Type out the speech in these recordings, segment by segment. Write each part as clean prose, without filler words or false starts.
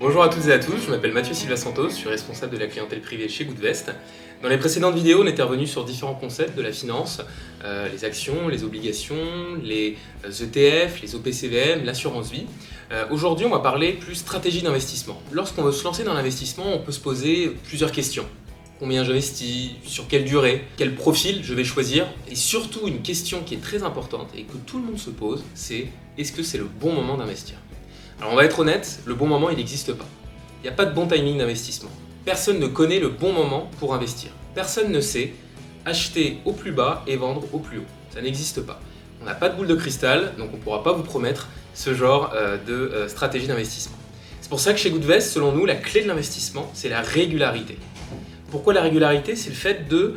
Bonjour à toutes et à tous, je m'appelle Mathieu Silva Santos, je suis responsable de la clientèle privée chez Goodvest. Dans les précédentes vidéos, on était revenu sur différents concepts de la finance, les actions, les obligations, les ETF, les OPCVM, l'assurance vie. Aujourd'hui, on va parler plus stratégie d'investissement. Lorsqu'on veut se lancer dans l'investissement, on peut se poser plusieurs questions. Combien j'investis? Sur quelle durée? Quel profil je vais choisir? Et surtout, une question qui est très importante et que tout le monde se pose, c'est est-ce que c'est le bon moment d'investir? Alors on va être honnête, le bon moment il n'existe pas. Il n'y a pas de bon timing d'investissement. Personne ne connaît le bon moment pour investir. Personne ne sait acheter au plus bas et vendre au plus haut. Ça n'existe pas. On n'a pas de boule de cristal, donc on ne pourra pas vous promettre ce genre de stratégie d'investissement. C'est pour ça que chez Goodvest, selon nous, la clé de l'investissement, c'est la régularité. Pourquoi la régularité? C'est le fait de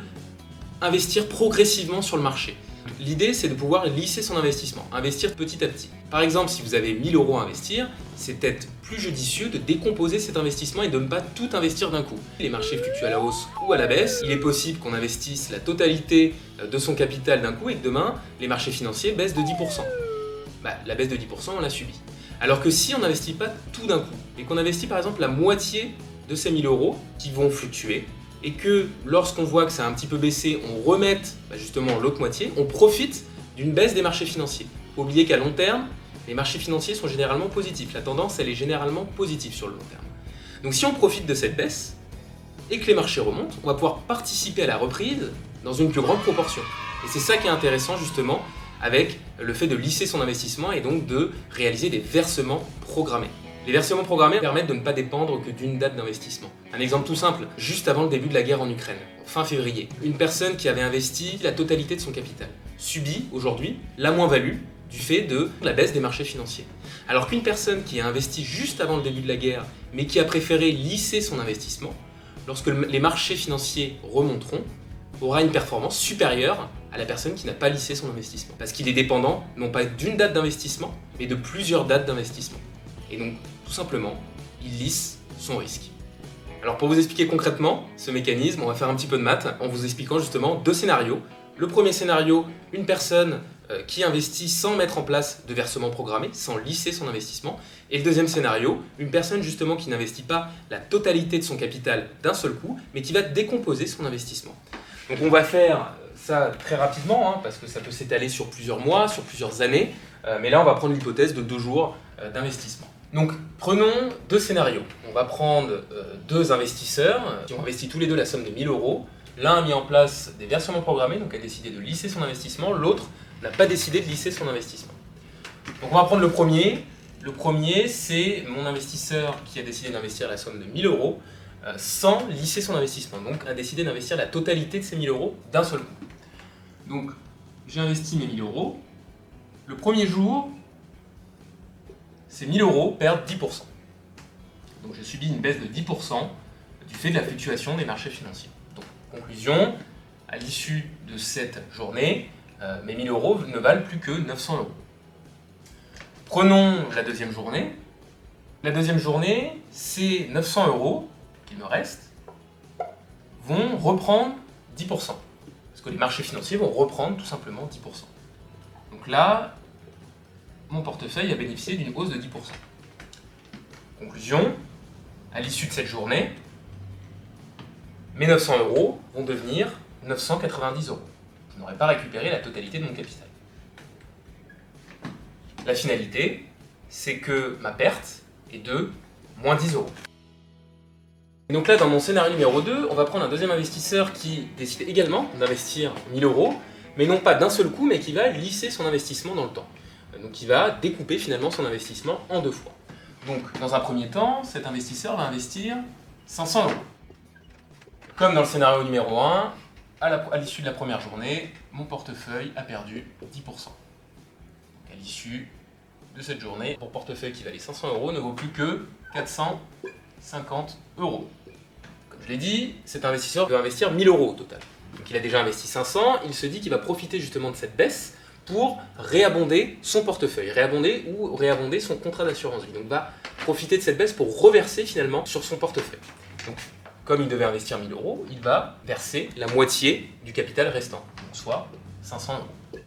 investir progressivement sur le marché. L'idée, c'est de pouvoir lisser son investissement, investir petit à petit. Par exemple, si vous avez 1000 € à investir, c'est peut-être plus judicieux de décomposer cet investissement et de ne pas tout investir d'un coup. Les marchés fluctuent à la hausse ou à la baisse. Il est possible qu'on investisse la totalité de son capital d'un coup et que demain, les marchés financiers baissent de 10%. La baisse de 10%, on l'a subie. Alors que si on n'investit pas tout d'un coup et qu'on investit par exemple la moitié de ces 1000 € qui vont fluctuer, et que lorsqu'on voit que ça a un petit peu baissé, on remette justement l'autre moitié, on profite d'une baisse des marchés financiers. Faut oublier qu'à long terme, les marchés financiers sont généralement positifs. La tendance, elle est généralement positive sur le long terme. Donc si on profite de cette baisse et que les marchés remontent, on va pouvoir participer à la reprise dans une plus grande proportion. Et c'est ça qui est intéressant justement avec le fait de lisser son investissement et donc de réaliser des versements programmés. Les versements programmés permettent de ne pas dépendre que d'une date d'investissement. Un exemple tout simple, juste avant le début de la guerre en Ukraine, fin février, une personne qui avait investi la totalité de son capital subit aujourd'hui la moins-value du fait de la baisse des marchés financiers. Alors qu'une personne qui a investi juste avant le début de la guerre, mais qui a préféré lisser son investissement, lorsque les marchés financiers remonteront, aura une performance supérieure à la personne qui n'a pas lissé son investissement. Parce qu'il est dépendant, non pas d'une date d'investissement, mais de plusieurs dates d'investissement. Et donc, tout simplement, il lisse son risque. Alors pour vous expliquer concrètement ce mécanisme, on va faire un petit peu de maths en vous expliquant justement deux scénarios. Le premier scénario, une personne qui investit sans mettre en place de versement programmé, sans lisser son investissement. Et le deuxième scénario, une personne justement qui n'investit pas la totalité de son capital d'un seul coup, mais qui va décomposer son investissement. Donc on va faire ça très rapidement, parce que ça peut s'étaler sur plusieurs mois, sur plusieurs années. Mais là, on va prendre l'hypothèse de 2 jours d'investissement. Donc, prenons deux scénarios. On va prendre deux investisseurs qui ont investi tous les deux la somme de 1000 €. L'un a mis en place des versements programmés, donc a décidé de lisser son investissement. L'autre n'a pas décidé de lisser son investissement. Donc, on va prendre le premier. Le premier, c'est mon investisseur qui a décidé d'investir la somme de 1000 € sans lisser son investissement. Donc, a décidé d'investir la totalité de ces 1000 € d'un seul coup. Donc, j'ai investi mes 1000 €. Le premier jour, ces 1000 € perdent 10%. Donc j'ai subi une baisse de 10% du fait de la fluctuation des marchés financiers. Donc, conclusion, à l'issue de cette journée, mes 1000 € ne valent plus que 900 €. Prenons la deuxième journée. La deuxième journée, ces 900 € qu'il me reste vont reprendre 10%. Parce que les marchés financiers vont reprendre tout simplement 10%. Donc là, mon portefeuille a bénéficié d'une hausse de 10%. Conclusion, à l'issue de cette journée, mes 900 € vont devenir 990 €. Je n'aurai pas récupéré la totalité de mon capital. La finalité, c'est que ma perte est de moins 10 €. Et donc là, dans mon scénario numéro 2, on va prendre un deuxième investisseur qui décide également d'investir 1000 €, mais non pas d'un seul coup, mais qui va lisser son investissement dans le temps. Donc il va découper finalement son investissement en 2 fois. Donc dans un premier temps, cet investisseur va investir 500 €. Comme dans le scénario numéro 1, à l'issue de la première journée, mon portefeuille a perdu 10%. Donc à l'issue de cette journée, mon portefeuille qui valait 500 € ne vaut plus que 450 €. Comme je l'ai dit, cet investisseur veut investir 1000 € au total. Donc il a déjà investi 500, il se dit qu'il va profiter justement de cette baisse pour réabonder son portefeuille, réabonder son contrat d'assurance vie. Donc va profiter de cette baisse pour reverser finalement sur son portefeuille. Donc comme il devait investir 1000 €, il va verser la moitié du capital restant, soit 500 €.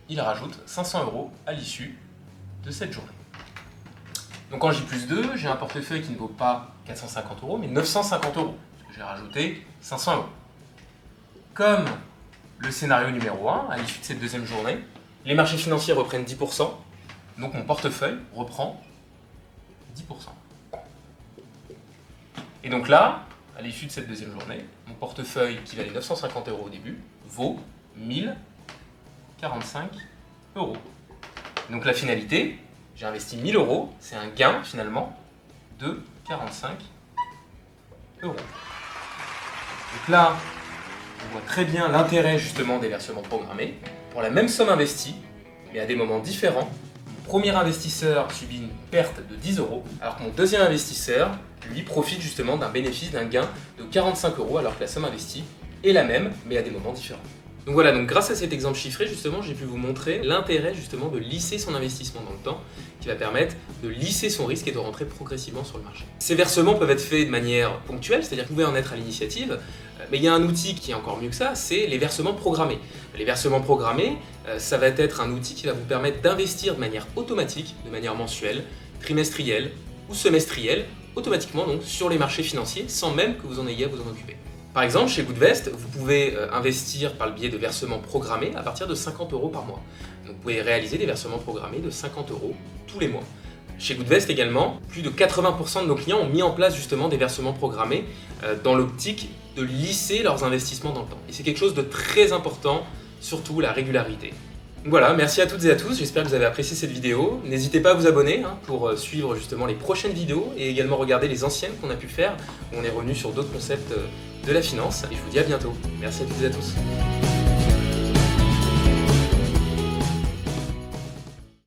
Il rajoute 500 € à l'issue de cette journée. Donc quand j'ai plus 2, j'ai un portefeuille qui ne vaut pas 450 €, mais 950 €, parce que j'ai rajouté 500 €. Comme le scénario numéro 1, à l'issue de cette deuxième journée, les marchés financiers reprennent 10%, donc mon portefeuille reprend 10%. Et donc là, à l'issue de cette deuxième journée, mon portefeuille qui valait 950 € au début, vaut 1045 €. Donc la finalité, j'ai investi 1000 €, c'est un gain finalement de 45 €. Donc là, on voit très bien l'intérêt justement des versements programmés. Pour la même somme investie, mais à des moments différents, mon premier investisseur subit une perte de 10 €, alors que mon deuxième investisseur, lui, profite justement d'un bénéfice, d'un gain de 45 € alors que la somme investie est la même, mais à des moments différents. Donc voilà, donc grâce à cet exemple chiffré, justement, j'ai pu vous montrer l'intérêt justement de lisser son investissement dans le temps, qui va permettre de lisser son risque et de rentrer progressivement sur le marché. Ces versements peuvent être faits de manière ponctuelle, c'est-à-dire que vous pouvez en être à l'initiative, mais il y a un outil qui est encore mieux que ça, c'est les versements programmés. Les versements programmés, ça va être un outil qui va vous permettre d'investir de manière automatique, de manière mensuelle, trimestrielle ou semestrielle, automatiquement donc sur les marchés financiers, sans même que vous en ayez à vous en occuper. Par exemple, chez Goodvest, vous pouvez investir par le biais de versements programmés à partir de 50 € par mois. Donc vous pouvez réaliser des versements programmés de 50 € tous les mois. Chez Goodvest également, plus de 80% de nos clients ont mis en place justement des versements programmés dans l'optique de lisser leurs investissements dans le temps. Et c'est quelque chose de très important, surtout la régularité. Voilà, merci à toutes et à tous, j'espère que vous avez apprécié cette vidéo. N'hésitez pas à vous abonner pour suivre justement les prochaines vidéos et également regarder les anciennes qu'on a pu faire, où on est revenu sur d'autres concepts de la finance. Et je vous dis à bientôt. Merci à toutes et à tous.